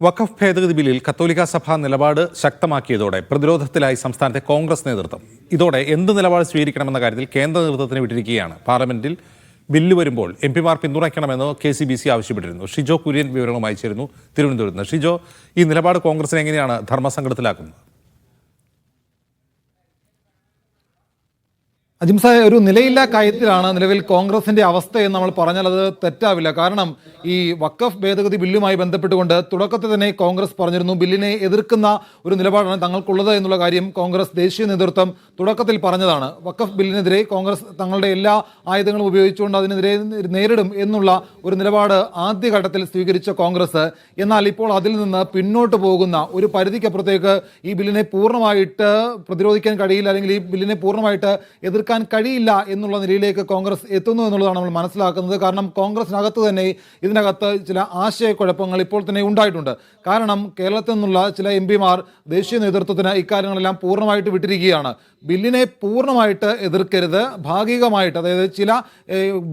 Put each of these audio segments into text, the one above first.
വഖഫ് ഭേദഗതി ബില്ലിൽ കത്തോലിക്ക സഭ നിലപാട് ശക്തമാക്കിയതോടെ പ്രതിരോധത്തിലായി സംസ്ഥാനത്തെ കോൺഗ്രസ് നേതൃത്വം. ഇതോടെ എന്ത് നിലപാട് സ്വീകരിക്കണമെന്ന കാര്യത്തിൽ കേന്ദ്ര നേതൃത്വത്തിന് വിട്ടിരിക്കുകയാണ്. പാർലമെന്റിൽ ബില്ല് വരുമ്പോൾ എംപിമാർ പിന്തുണയ്ക്കണമെന്ന് KCBC ആവശ്യപ്പെട്ടിരുന്നു. ഷിജോ കുര്യൻ വിവരങ്ങളുമായി ചേരുന്നു തിരുവനന്തപുരത്ത് നിന്ന്. ഷിജോ, ഈ നിലപാട് കോൺഗ്രസിനെ എങ്ങനെയാണ് ധർമ്മസങ്കടത്തിലാക്കുന്നത്? അജിംസായ, ഒരു നിലയില്ലാ കാര്യത്തിലാണ് നിലവിൽ കോൺഗ്രസിന്റെ അവസ്ഥയെന്ന് നമ്മൾ പറഞ്ഞാൽ അത് തെറ്റാവില്ല. കാരണം ഈ വഖഫ് ഭേദഗതി ബില്ലുമായി ബന്ധപ്പെട്ടുകൊണ്ട് തുടക്കത്തിൽ തന്നെ കോൺഗ്രസ് പറഞ്ഞിരുന്നു ബില്ലിനെ എതിർക്കുന്ന ഒരു നിലപാടാണ് തങ്ങൾക്കുള്ളത് എന്നുള്ള കാര്യം കോൺഗ്രസ് ദേശീയ നേതൃത്വം തുടക്കത്തിൽ പറഞ്ഞതാണ്. വഖഫ് ബില്ലിനെതിരെ കോൺഗ്രസ് തങ്ങളുടെ എല്ലാ ആയുധങ്ങളും ഉപയോഗിച്ചുകൊണ്ട് അതിനെതിരെ നേരിടും എന്നുള്ള ഒരു നിലപാട് ആദ്യഘട്ടത്തിൽ സ്വീകരിച്ച കോൺഗ്രസ്, എന്നാൽ ഇപ്പോൾ അതിൽ നിന്ന് പിന്നോട്ട് പോകുന്ന ഒരു പരിധിക്കപ്പുറത്തേക്ക് ഈ ബില്ലിനെ പൂർണ്ണമായിട്ട് പ്രതിരോധിക്കാൻ കഴിയില്ല, അല്ലെങ്കിൽ ഈ ബില്ലിനെ പൂർണ്ണമായിട്ട് എതിർക്കാൻ കഴിയില്ല എന്നുള്ള നിലയിലേക്ക് കോൺഗ്രസ് എത്തുന്നു എന്നുള്ളതാണ് നമ്മൾ മനസ്സിലാക്കുന്നത്. കാരണം കോൺഗ്രസിനകത്ത് തന്നെ ഇതിനകത്ത് ചില ആശയക്കുഴപ്പങ്ങൾ ഇപ്പോൾ തന്നെ ഉണ്ടായിട്ടുണ്ട്. കാരണം കേരളത്തിൽ നിന്നുള്ള ചില എംപിമാർ ദേശീയ നേതൃത്വത്തിന് ഇക്കാര്യങ്ങളെല്ലാം പൂർണ്ണമായിട്ട് വിട്ടിരിക്കുകയാണ്. ബില്ലിനെ പൂർണ്ണമായിട്ട് എതിർക്കരുത്, ഭാഗികമായിട്ട്, അതായത് ചില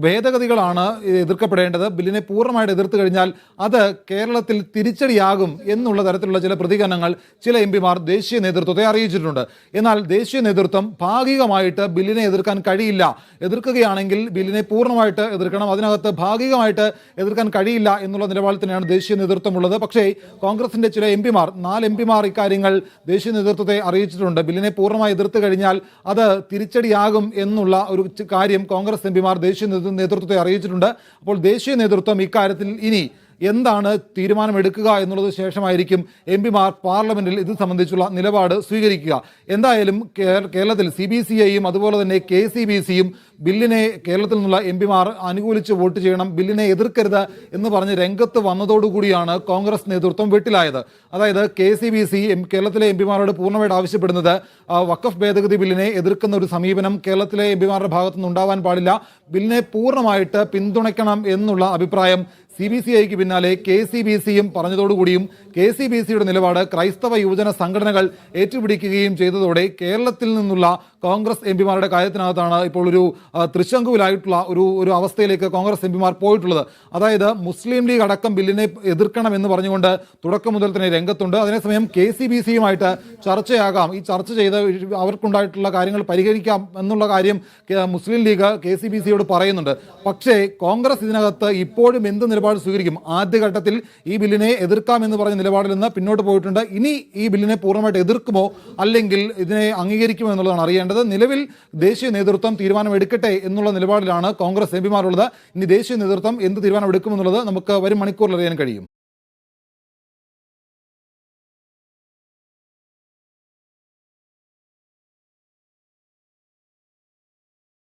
ഭേദഗതികളാണ് എതിർക്കപ്പെടേണ്ടത്. ബില്ലിനെ പൂർണ്ണമായിട്ട് എതിർത്ത് കഴിഞ്ഞാൽ അത് കേരളത്തിൽ തിരിച്ചടിയാകും എന്നുള്ള തരത്തിലുള്ള ചില പ്രതികരണങ്ങൾ ചില എംപിമാർ ദേശീയ നേതൃത്വത്തെ അറിയിച്ചിട്ടുണ്ട്. എന്നാൽ ദേശീയ നേതൃത്വം ഭാഗികമായിട്ട് ബില്ലിനെ എതിർക്കാൻ കഴിയില്ല, എതിർക്കുകയാണെങ്കിൽ ബില്ലിനെ പൂർണ്ണമായിട്ട് എതിർക്കണം, അതിനകത്ത് ഭാഗികമായിട്ട് എതിർക്കാൻ കഴിയില്ല എന്നുള്ള നിലപാടിൽ തന്നെയാണ് ദേശീയ നേതൃത്വമുള്ളത്. പക്ഷേ കോൺഗ്രസിന്റെ ചില എംപിമാർ, 4 എംപിമാർ ഇക്കാര്യങ്ങൾ ദേശീയ നേതൃത്വത്തെ അറിയിച്ചിട്ടുണ്ട്. ബില്ലിനെ പൂർണ്ണമായി എതിർത്ത് കഴിഞ്ഞാൽ അത് തിരിച്ചടിയാകും എന്നുള്ള ഒരു കാര്യം കോൺഗ്രസ് എംപിമാർ ദേശീയ നേതൃത്വത്തെ അറിയിച്ചിട്ടുണ്ട്. അപ്പോൾ ദേശീയ നേതൃത്വം ഇക്കാര്യത്തിൽ ഇനി എന്താണ് തീരുമാനമെടുക്കുക എന്നുള്ളത് ശേഷമായിരിക്കും എംപിമാർ പാർലമെന്റിൽ ഇത് സംബന്ധിച്ചുള്ള നിലപാട് സ്വീകരിക്കുക. എന്തായാലും കേരളത്തിൽ CBCIയും അതുപോലെ തന്നെ KCBCയും ബില്ലിനെ കേരളത്തിൽ നിന്നുള്ള എംപിമാർ അനുകൂലിച്ച് വോട്ട് ചെയ്യണം, ബില്ലിനെ എതിർക്കരുത് എന്ന് പറഞ്ഞ് രംഗത്ത് വന്നതോടുകൂടിയാണ് കോൺഗ്രസ് നേതൃത്വം വെട്ടിലായത്. അതായത് KCBC കേരളത്തിലെ എംപിമാരോട് പൂർണ്ണമായിട്ട് ആവശ്യപ്പെടുന്നത് വഖഫ് ഭേദഗതി ബില്ലിനെ എതിർക്കുന്ന ഒരു സമീപനം കേരളത്തിലെ എംപിമാരുടെ ഭാഗത്തുനിന്ന് ഉണ്ടാവാൻ പാടില്ല, ബില്ലിനെ പൂർണ്ണമായിട്ട് പിന്തുണയ്ക്കണം എന്നുള്ള അഭിപ്രായം CBCIക്ക് പിന്നാലെ KCBCയും പറഞ്ഞതോടുകൂടിയും KCBCയുടെ നിലപാട് ക്രൈസ്തവ യുവജന സംഘടനകൾ ഏറ്റുപിടിക്കുകയും ചെയ്തതോടെ കേരളത്തിൽ നിന്നുള്ള കോൺഗ്രസ് എംപിമാരുടെ കാര്യത്തിനകത്താണ് ഇപ്പോൾ ഒരു തൃശങ്കുവിലായിട്ടുള്ള ഒരു അവസ്ഥയിലേക്ക് കോൺഗ്രസ് എംപിമാർ പോയിട്ടുള്ളത്. അതായത് മുസ്ലിം ലീഗ് അടക്കം ബില്ലിനെ എതിർക്കണം എന്ന് പറഞ്ഞുകൊണ്ട് തുടക്കം മുതൽ തന്നെ രംഗത്തുണ്ട്. അതേസമയം KCBCയുമായിട്ട് ചർച്ചയാകാം, ഈ ചർച്ച ചെയ്ത് അവർക്കുണ്ടായിട്ടുള്ള കാര്യങ്ങൾ പരിഹരിക്കാം എന്നുള്ള കാര്യം മുസ്ലിം ലീഗ് KCBCയോട് പറയുന്നുണ്ട്. പക്ഷേ കോൺഗ്രസ് ഇതിനകത്ത് ഇപ്പോഴും എന്ത് നിലപാട് സ്വീകരിക്കും? ആദ്യഘട്ടത്തിൽ ഈ ബില്ലിനെ എതിർക്കാമെന്ന് പറഞ്ഞ നിലപാടിൽ നിന്ന് പിന്നോട്ട് പോയിട്ടുണ്ട്. ഇനി ഈ ബില്ലിനെ പൂർണ്ണമായിട്ട് എതിർക്കുമോ അല്ലെങ്കിൽ ഇതിനെ അംഗീകരിക്കുമോ എന്നുള്ളതാണ് അറിയേണ്ടത്. നിലവിൽ ദേശീയ നേതൃത്വം തീരുമാനമെടുക്കട്ടെ എന്നുള്ള നിലപാടിലാണ് കോൺഗ്രസ് എംപിമാരുള്ളത്. ഇനി ദേശീയ നേതൃത്വം എന്ത് തീരുമാനം എടുക്കുമെന്നുള്ളത് നമുക്ക് വരും മണിക്കൂറിൽ അറിയാൻ കഴിയും.